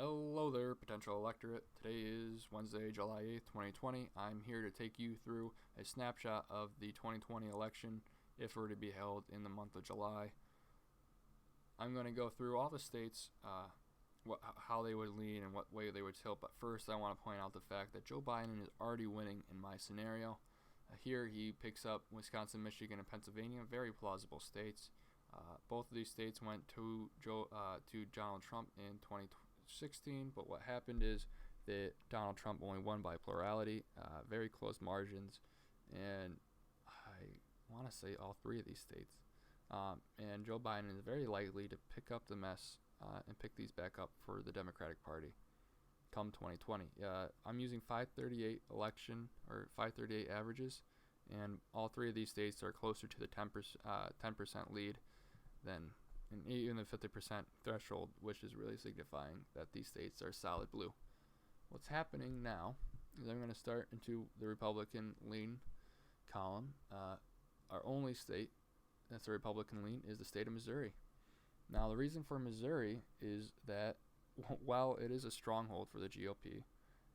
Hello there, potential electorate. Today is Wednesday, July 8th, 2020. I'm here to take you through a snapshot of the 2020 election if it were to be held in the month of July. I'm going to go through all the states, how they would lean and what way they would tilt, but first I want to point out the fact that Joe Biden is already winning in my scenario. Here he picks up Wisconsin, Michigan, and Pennsylvania, very plausible states. Both of these states went to Donald Trump in 2016, but what happened is that Donald Trump only won by plurality, very close margins, and I want to say all three of these states. And Joe Biden is very likely to pick up the mess and pick these back up for the Democratic Party come 2020. I'm using 538 election or 538 averages, and all three of these states are closer to the 10% lead than even the 50% threshold, which is really signifying that these states are solid blue. What's happening now is I'm going to start into the Republican lean column. Our only state that's a Republican lean is the state of Missouri. Now, the reason for Missouri is that while it is a stronghold for the GOP,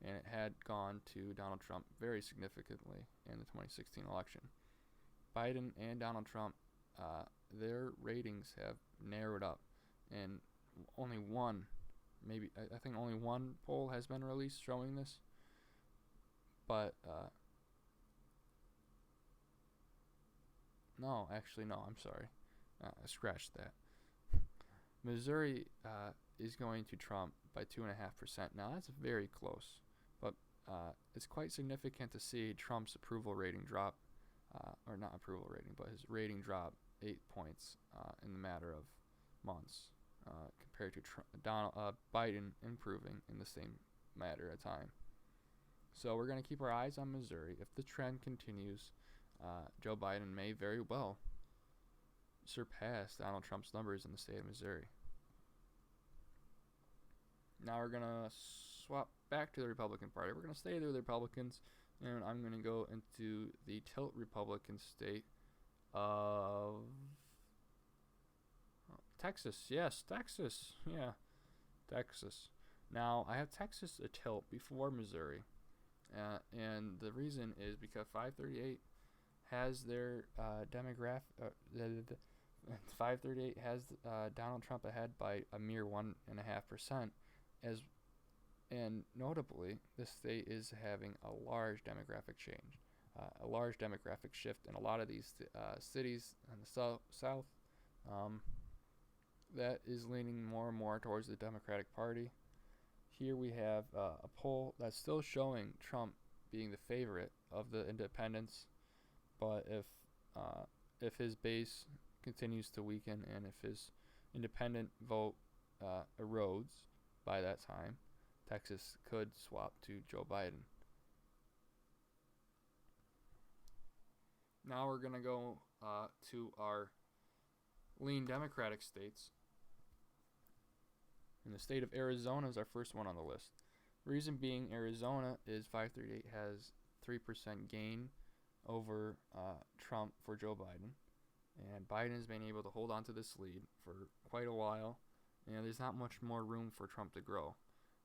and it had gone to Donald Trump very significantly in the 2016 election, Biden and Donald Trump, their ratings have narrowed up, and only one, I think only one poll has been released showing this, but no, I'm sorry, I scratched that. Missouri is going to Trump by 2.5%. Now that's very close, but it's quite significant to see Trump's approval rating drop, or not approval rating, but his rating drop 8 points in the matter of months, compared to Biden improving in the same matter of time. So we're going to keep our eyes on Missouri. If the trend continues, Joe Biden may very well surpass Donald Trump's numbers in the state of Missouri. Now we're going to swap back to the Republican Party. We're going to stay there with the Republicans, and I'm going to go into the tilt Republican state of Texas. Yes, Texas. Yeah, Texas. Now, I have Texas a tilt before Missouri, and the reason is because 538 has their demographic. 538 has Donald Trump ahead by a mere 1.5%, and notably, this state is having a large demographic change, a large demographic shift in a lot of these cities in the south. That is leaning more and more towards the Democratic Party. Here we have a poll that's still showing Trump being the favorite of the independents, but if his base continues to weaken and if his independent vote erodes by that time, Texas could swap to Joe Biden. Now we're going to go to our lean Democratic states. And the state of Arizona is our first one on the list. Reason being, Arizona is 538 has 3% gain over Trump for Joe Biden. And Biden has been able to hold on to this lead for quite a while. And there's not much more room for Trump to grow.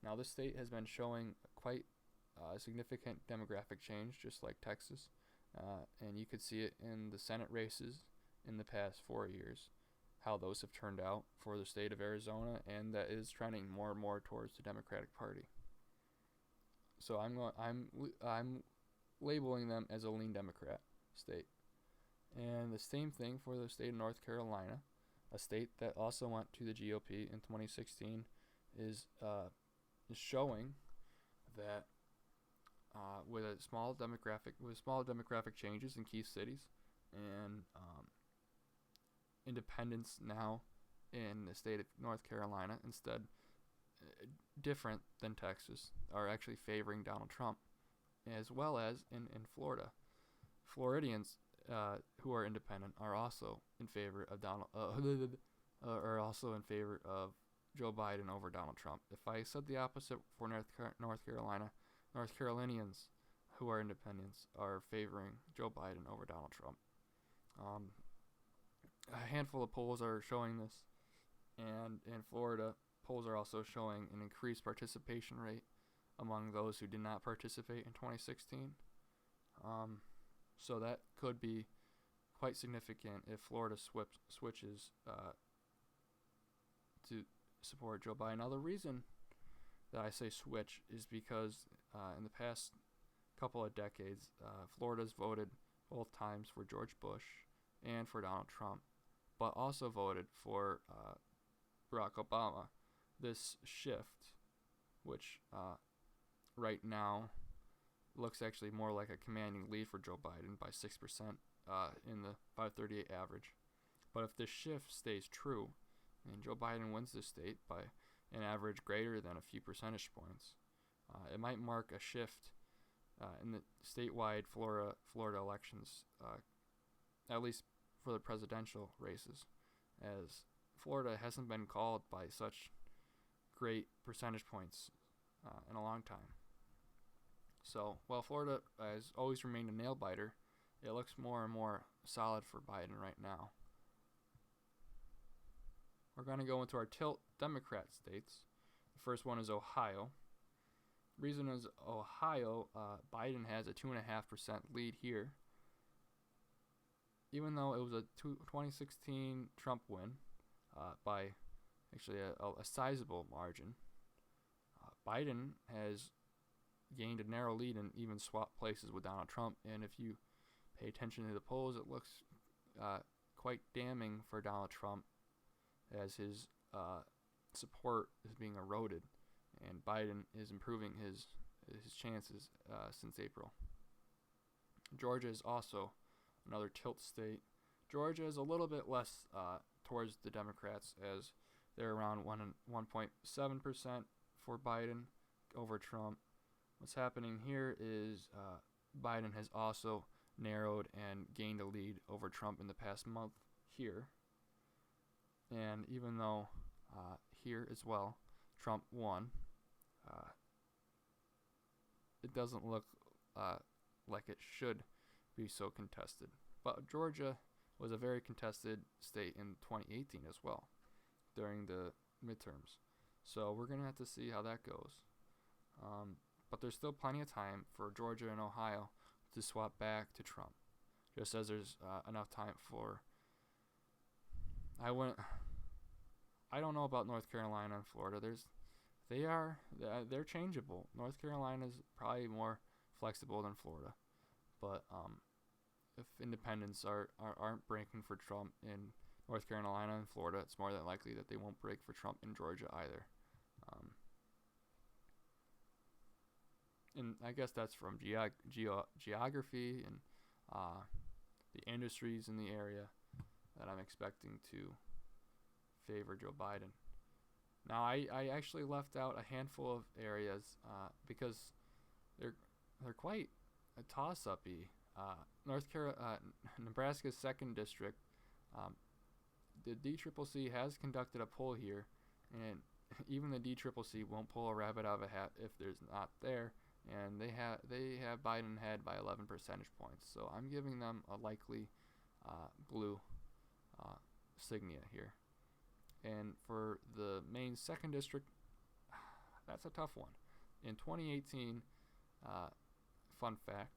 Now, this state has been showing quite significant demographic change, just like Texas. And you could see it in the Senate races in the past 4 years, how those have turned out for the state of Arizona, and that is trending more and more towards the Democratic Party. So I'm labeling them as a lean Democrat state. And the same thing for the state of North Carolina, a state that also went to the GOP in 2016, is showing that with small demographic changes in key cities and independents now in the state of North Carolina, instead different than Texas, are actually favoring Donald Trump, as well as in Florida. Floridians who are independent are also in favor of are also in favor of Joe Biden over Donald Trump. If I said the opposite for North Carolina, North Carolinians who are independents are favoring Joe Biden over Donald Trump. A handful of polls are showing this, and in Florida, polls are also showing an increased participation rate among those who did not participate in 2016. So that could be quite significant if Florida switches to support Joe Biden. Now, the reason that I say switch is because in the past couple of decades, Florida's voted both times for George Bush and for Donald Trump, but also voted for Barack Obama. This shift, which right now looks actually more like a commanding lead for Joe Biden by 6% in the 538 average. But if this shift stays true and Joe Biden wins this state by an average greater than a few percentage points, it might mark a shift in the statewide Florida elections, at least for the presidential races, as Florida hasn't been called by such great percentage points in a long time. So while Florida has always remained a nail biter, it looks more and more solid for Biden right now. We're going to go into our tilt Democrat states. The first one is Ohio. The reason is Ohio, Biden has a 2.5% lead here. Even though it was a 2016 Trump win by actually a sizable margin, Biden has gained a narrow lead and even swapped places with Donald Trump. And if you pay attention to the polls, it looks quite damning for Donald Trump, as his support is being eroded, and Biden is improving his chances since April. Georgia is also another tilt state. Georgia is a little bit less towards the Democrats, as they're around 1.7% for Biden over Trump. What's happening here is Biden has also narrowed and gained a lead over Trump in the past month here. And even though here as well Trump won, it doesn't look like it should be so contested. But Georgia was a very contested state in 2018 as well, during the midterms. So we're going to have to see how that goes. But there's still plenty of time for Georgia and Ohio to swap back to Trump, just as there's enough time for... I don't know about North Carolina and Florida. They're changeable. North Carolina is probably more flexible than Florida, but if independents aren't breaking for Trump in North Carolina and Florida, it's more than likely that they won't break for Trump in Georgia either. And I guess that's from geography and the industries in the area that I'm expecting to favor Joe Biden. Now, I actually left out a handful of areas because they're quite a toss-up-y. Nebraska's 2nd district, the DCCC has conducted a poll here, and even the DCCC won't pull a rabbit out of a hat if there's not there, and they have Biden ahead by 11 percentage points. So I'm giving them a likely blue signia here. And for the Maine 2nd district, that's a tough one. In 2018, fun fact,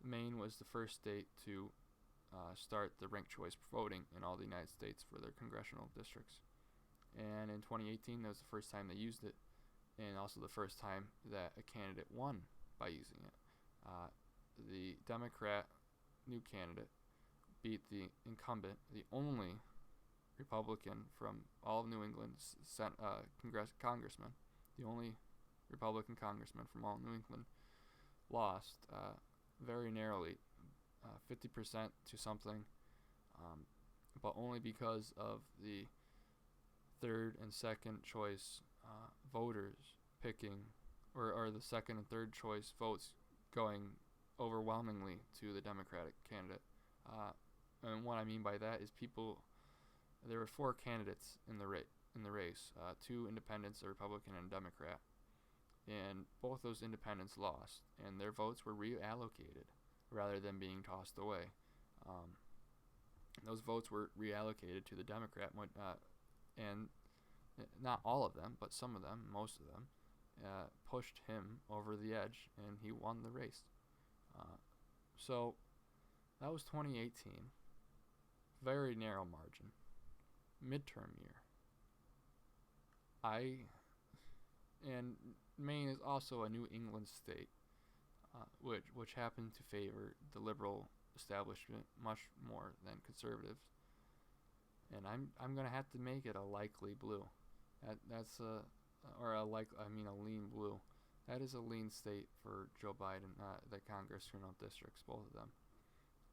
Maine was the first state to start the ranked choice voting in all the United States for their congressional districts. And in 2018, that was the first time they used it, and also the first time that a candidate won by using it. The Democrat new candidate beat the incumbent, the only Republican from all of New England's congressman, the only Republican congressman from all New England, lost very narrowly, 50% to something, but only because of the 3rd and 2nd choice voters picking, or the 2nd and 3rd choice votes going overwhelmingly to the Democratic candidate. And what I mean by that is there were 4 candidates in the race, 2 independents, a Republican and a Democrat, and both those independents lost, and their votes were reallocated rather than being tossed away. Those votes were reallocated to the Democrat, and not all of them, but some of them, most of them, pushed him over the edge, and he won the race. So that was 2018. Very narrow margin. Midterm year. And Maine is also a New England state, which happened to favor the liberal establishment much more than conservatives. And I'm gonna have to make it a likely blue. That's a lean blue. That is a lean state for Joe Biden. The congressional districts, both of them.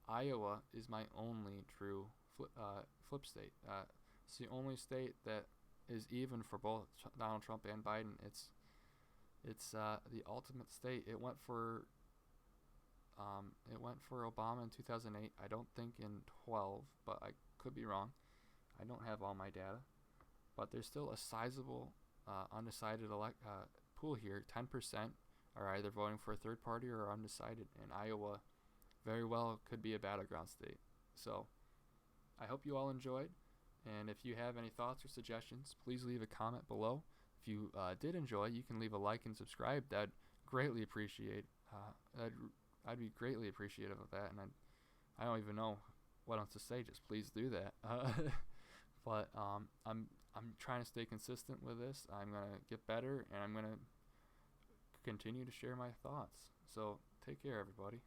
Iowa is my only true flip state. It's the only state that is even for both Donald Trump and Biden. It's the ultimate state. It went for Obama in 2008. I don't think in 12, but I could be wrong. I don't have all my data, but there's still a sizable undecided pool here. 10% are either voting for a third party or are undecided, and Iowa very well could be a battleground state. So I hope you all enjoyed, and if you have any thoughts or suggestions, please leave a comment below. If you did enjoy, you can leave a like and subscribe. That'd greatly appreciate. I'd be greatly appreciative of that, and I don't even know what else to say. Just please do that. But I'm trying to stay consistent with this. I'm gonna get better, and I'm gonna continue to share my thoughts. So take care, everybody.